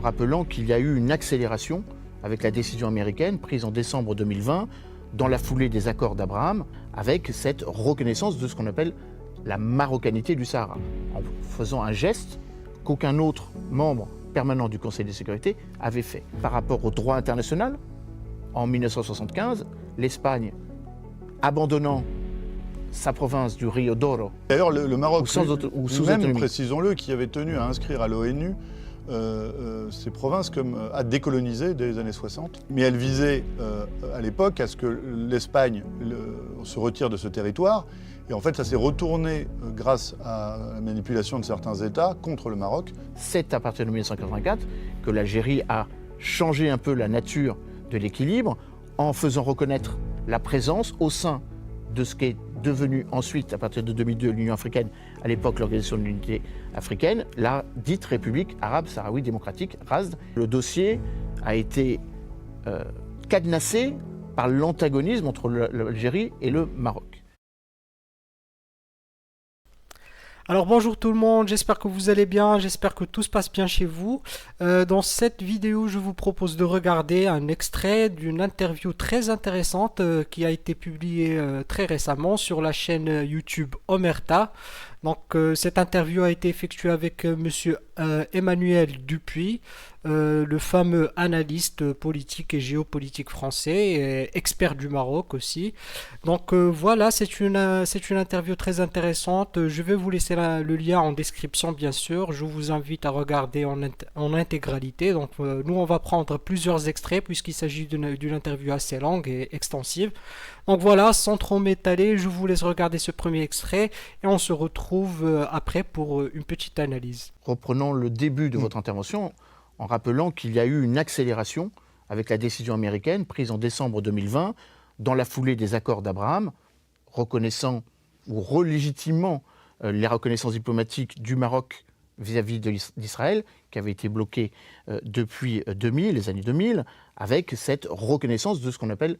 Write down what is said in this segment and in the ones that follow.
rappelant qu'il y a eu une accélération avec la décision américaine prise en décembre 2020 dans la foulée des accords d'Abraham avec cette reconnaissance de ce qu'on appelle la marocanité du Sahara, en faisant un geste qu'aucun autre membre permanent du Conseil de sécurité avait fait. Par rapport au droit international, en 1975, l'Espagne, abandonnant sa province du Rio Douro. D'ailleurs, le Maroc, lui-même, précisons-le, qui avait tenu à inscrire à l'ONU ces provinces comme à décoloniser dès les années 60. Mais elle visait à l'époque à ce que l'Espagne se retire de ce territoire. Et en fait, ça s'est retourné grâce à la manipulation de certains États contre le Maroc. C'est à partir de 1984 que l'Algérie a changé un peu la nature de l'équilibre en faisant reconnaître la présence au sein de ce qui est devenu ensuite, à partir de 2002, l'Union africaine, à l'époque l'Organisation de l'Unité africaine, la dite République arabe sahraoui démocratique, RASD. Le dossier a été cadenassé par l'antagonisme entre l'Algérie et le Maroc. Alors bonjour tout le monde, j'espère que vous allez bien, j'espère que tout se passe bien chez vous. Dans cette vidéo, je vous propose de regarder un extrait d'une interview très intéressante qui a été publiée très récemment sur la chaîne YouTube Omerta. Donc cette interview a été effectuée avec monsieur Emmanuel Dupuis, le fameux analyste politique et géopolitique français, et expert du Maroc aussi. Donc voilà, c'est une interview très intéressante. Je vais vous laisser le lien en description bien sûr. Je vous invite à regarder en intégralité. Donc nous on va prendre plusieurs extraits puisqu'il s'agit d'une interview assez longue et extensive. Donc voilà, sans trop m'étaler, je vous laisse regarder ce premier extrait et on se retrouve après pour une petite analyse. Reprenons le début de votre intervention en rappelant qu'il y a eu une accélération avec la décision américaine prise en décembre 2020 dans la foulée des accords d'Abraham, reconnaissant ou relégitimant les reconnaissances diplomatiques du Maroc vis-à-vis d'Israël, qui avait été bloqué depuis 2000, les années 2000, avec cette reconnaissance de ce qu'on appelle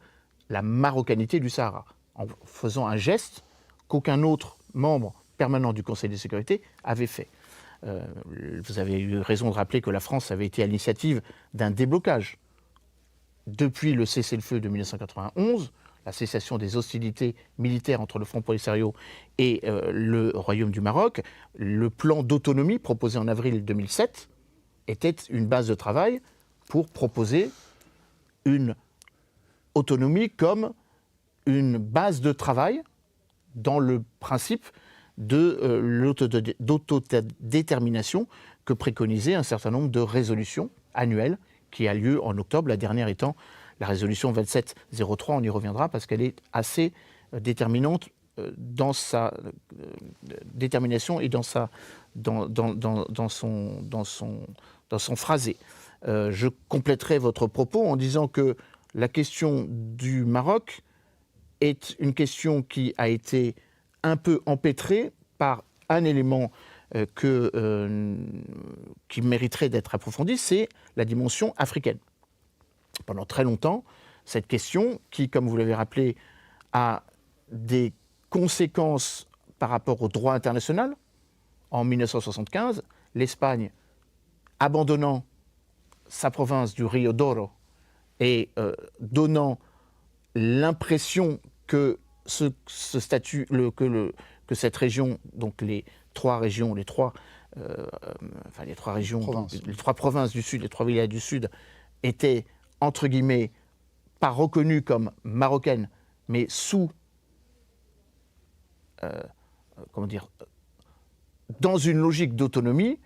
la marocanité du Sahara, en faisant un geste qu'aucun autre membre permanent du Conseil de sécurité avait fait. Vous avez eu raison de rappeler que la France avait été à l'initiative d'un déblocage. Depuis le cessez-le-feu de 1991, la cessation des hostilités militaires entre le Front Polisario et le Royaume du Maroc, le plan d'autonomie proposé en avril 2007 était une base de travail pour proposer une autonomie comme une base de travail dans le principe de l'autodétermination que préconisait un certain nombre de résolutions annuelles qui a lieu en octobre, la dernière étant la résolution 2703, on y reviendra parce qu'elle est assez déterminante dans sa détermination et dans son phrasé. Je compléterai votre propos en disant que la question du Maroc est une question qui a été un peu empêtrée par un élément qui mériterait d'être approfondi, c'est la dimension africaine. Pendant très longtemps, cette question, qui, comme vous l'avez rappelé, a des conséquences par rapport au droit international. En 1975, l'Espagne, abandonnant sa province du Rio Douro et donnant l'impression que que cette région, donc les trois provinces du Sud, les trois wilayas du Sud, étaient, entre guillemets, pas reconnues comme marocaines, mais dans une logique d'autonomie,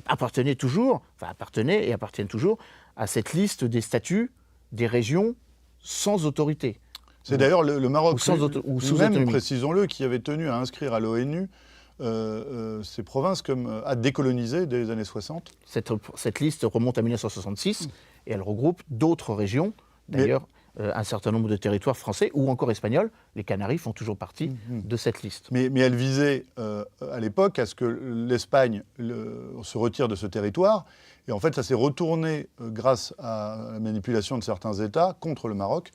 appartenaient et appartiennent toujours à cette liste des statuts des régions sans autorité. C'est d'ailleurs le Maroc, lui-même, précisons-le, qui avait tenu à inscrire à l'ONU ces provinces comme à décoloniser dès les années 60. Cette liste remonte à 1966 et elle regroupe d'autres régions, d'ailleurs un certain nombre de territoires français ou encore espagnols. Les Canaries font toujours partie de cette liste. Mais elle visait à l'époque à ce que l'Espagne se retire de ce territoire. Et en fait, ça s'est retourné grâce à la manipulation de certains États contre le Maroc.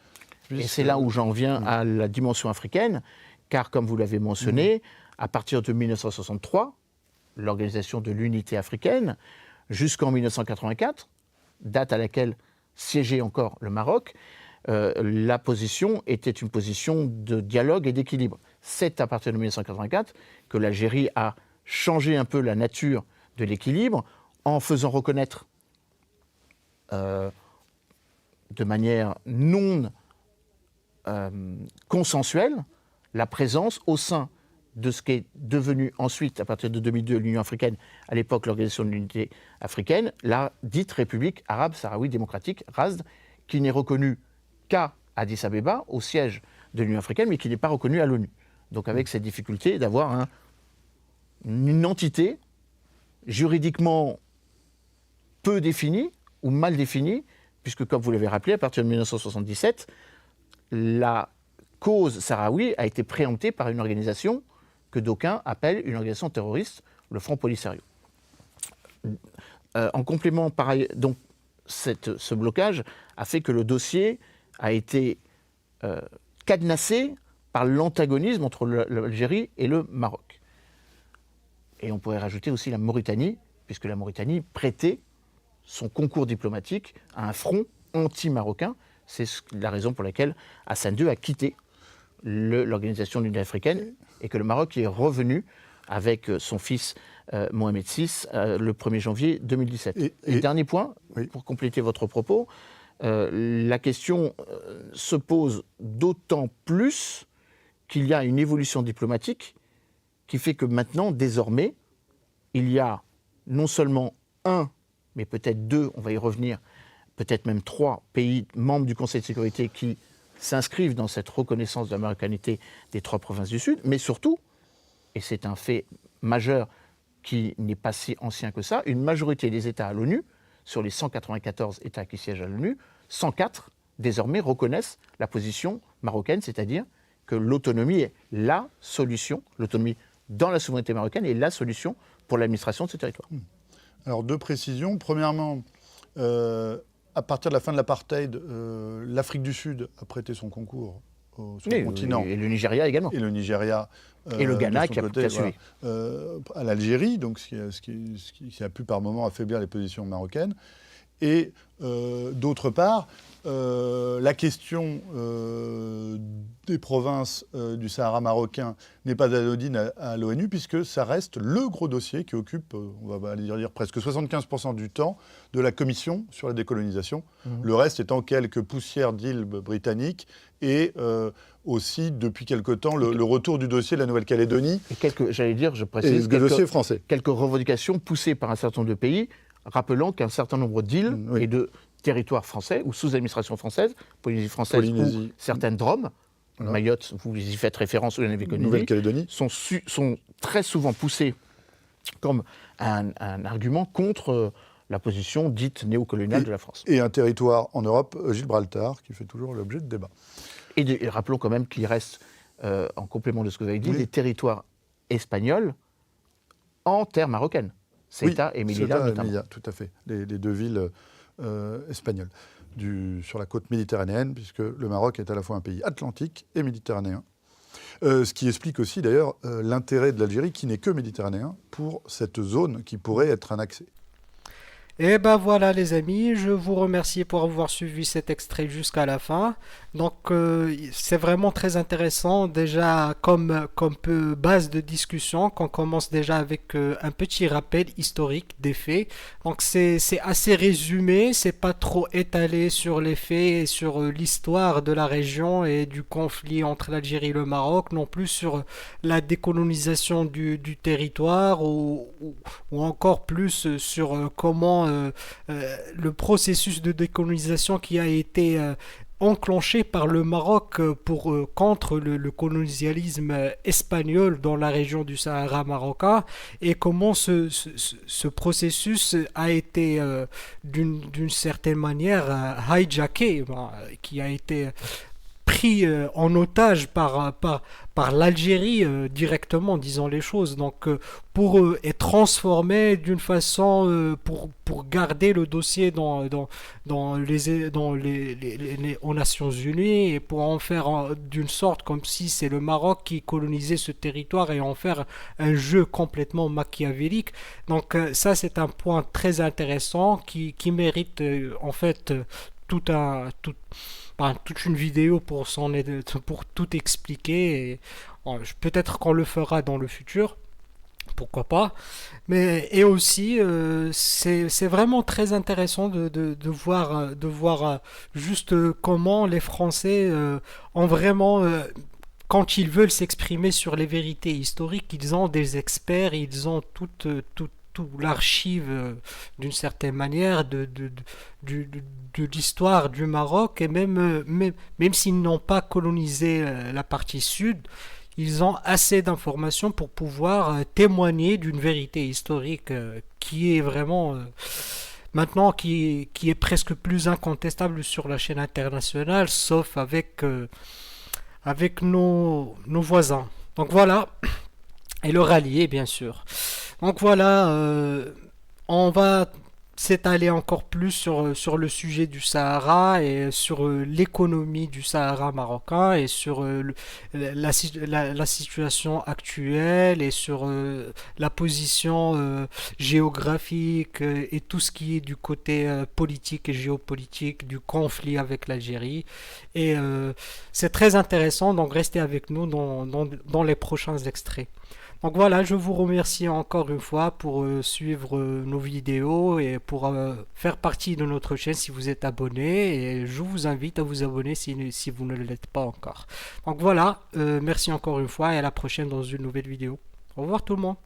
Et c'est là où j'en viens à la dimension africaine, car comme vous l'avez mentionné, à partir de 1963, l'Organisation de l'Unité africaine, jusqu'en 1984, date à laquelle siégeait encore le Maroc, la position était une position de dialogue et d'équilibre. C'est à partir de 1984 que l'Algérie a changé un peu la nature de l'équilibre en faisant reconnaître de manière non consensuelle la présence au sein de ce qui est devenu ensuite, à partir de 2002, l'Union africaine, à l'époque l'Organisation de l'Unité africaine, la dite République arabe sahraoui démocratique, RASD, qui n'est reconnue qu'à Addis Abeba, au siège de l'Union africaine, mais qui n'est pas reconnue à l'ONU. Donc avec cette difficulté d'avoir une entité juridiquement peu définie ou mal définie, puisque comme vous l'avez rappelé, à partir de 1977, la cause sahraoui a été préemptée par une organisation que d'aucuns appellent une organisation terroriste, le Front Polisario. En complément, pareil, donc ce blocage a fait que le dossier a été cadenassé par l'antagonisme entre l'Algérie et le Maroc. Et on pourrait rajouter aussi la Mauritanie, puisque la Mauritanie prêtait son concours diplomatique à un front anti-marocain. C'est la raison pour laquelle Hassan II a quitté l'Organisation de l'Union africaine et que le Maroc est revenu avec son fils Mohamed VI le 1er janvier 2017. Et dernier point, pour compléter votre propos, la question se pose d'autant plus qu'il y a une évolution diplomatique qui fait que maintenant, désormais, il y a non seulement un, mais peut-être deux, on va y revenir, peut-être même 3 pays membres du Conseil de sécurité qui s'inscrivent dans cette reconnaissance de la marocanité des 3 provinces du Sud, mais surtout, et c'est un fait majeur qui n'est pas si ancien que ça, une majorité des États à l'ONU, sur les 194 États qui siègent à l'ONU, 104 désormais reconnaissent la position marocaine, c'est-à-dire que l'autonomie est la solution, l'autonomie dans la souveraineté marocaine est la solution pour l'administration de ce territoire. Alors 2 précisions. Premièrement, à partir de la fin de l'apartheid, l'Afrique du Sud a prêté son concours sur le continent. Et le Nigeria également. Et le Nigeria. Et le Ghana qui a côté, suivi. À l'Algérie, donc ce qui a pu par moments affaiblir les positions marocaines. Et d'autre part, la question des provinces du Sahara marocain n'est pas anodine à l'ONU, puisque ça reste le gros dossier qui occupe, on va dire presque 75% du temps de la commission sur la décolonisation. Le reste étant quelques poussières d'îles britanniques et aussi, depuis quelque temps, le retour du dossier de la Nouvelle-Calédonie. Et j'allais dire, je précise, dossier français. Quelques revendications poussées par un certain nombre de pays, rappelant qu'un certain nombre d'îles et de territoires français ou sous administration française, Polynésie française ou certaines DROM, Mayotte, vous y faites référence, ou la Nouvelle-Calédonie, sont très souvent poussées comme un argument contre la position dite néocoloniale de la France. Et un territoire en Europe, Gibraltar, qui fait toujours l'objet de débats. Et rappelons quand même qu'il reste, en complément de ce que vous avez dit, des territoires espagnols en terre marocaine. Ceuta et Melilla notamment. Melilla, tout à fait, les 2 villes espagnoles sur la côte méditerranéenne, puisque le Maroc est à la fois un pays atlantique et méditerranéen. Ce qui explique aussi d'ailleurs l'intérêt de l'Algérie, qui n'est que méditerranéen, pour cette zone qui pourrait être un accès. Et ben voilà les amis, je vous remercie pour avoir suivi cet extrait jusqu'à la fin. Donc c'est vraiment très intéressant déjà comme base de discussion qu'on commence déjà avec un petit rappel historique des faits. Donc c'est assez résumé, c'est pas trop étalé sur les faits et sur l'histoire de la région et du conflit entre l'Algérie et le Maroc, non plus sur la décolonisation du territoire ou encore plus sur comment le processus de décolonisation qui a été enclenché par le Maroc contre le colonialisme espagnol dans la région du Sahara marocain et comment ce processus a été d'une certaine manière hijacké, qui a été pris en otage par l'Algérie directement, disons les choses. Donc pour eux, est transformé d'une façon pour garder le dossier aux Nations Unies et pour en faire d'une sorte comme si c'est le Maroc qui colonisait ce territoire et en faire un jeu complètement machiavélique. Donc ça c'est un point très intéressant qui mérite en fait toute une vidéo pour tout expliquer. Et, peut-être qu'on le fera dans le futur, pourquoi pas. Mais et aussi, c'est vraiment très intéressant de voir juste comment les Français ont vraiment quand ils veulent s'exprimer sur les vérités historiques, ils ont des experts, ils ont tout l'archive d'une certaine manière de l'histoire du Maroc et même s'ils n'ont pas colonisé la partie sud, ils ont assez d'informations pour pouvoir témoigner d'une vérité historique qui est vraiment maintenant qui est presque plus incontestable sur la chaîne internationale, sauf avec nos voisins. Donc voilà, et le rallier bien sûr. Donc voilà, on va s'étaler encore plus sur le sujet du Sahara et sur l'économie du Sahara marocain et sur la situation actuelle et sur la position géographique et tout ce qui est du côté politique et géopolitique du conflit avec l'Algérie. Et c'est très intéressant, donc restez avec nous dans les prochains extraits. Donc voilà, je vous remercie encore une fois pour suivre nos vidéos et pour faire partie de notre chaîne si vous êtes abonné. Et je vous invite à vous abonner si vous ne l'êtes pas encore. Donc voilà, merci encore une fois et à la prochaine dans une nouvelle vidéo. Au revoir tout le monde.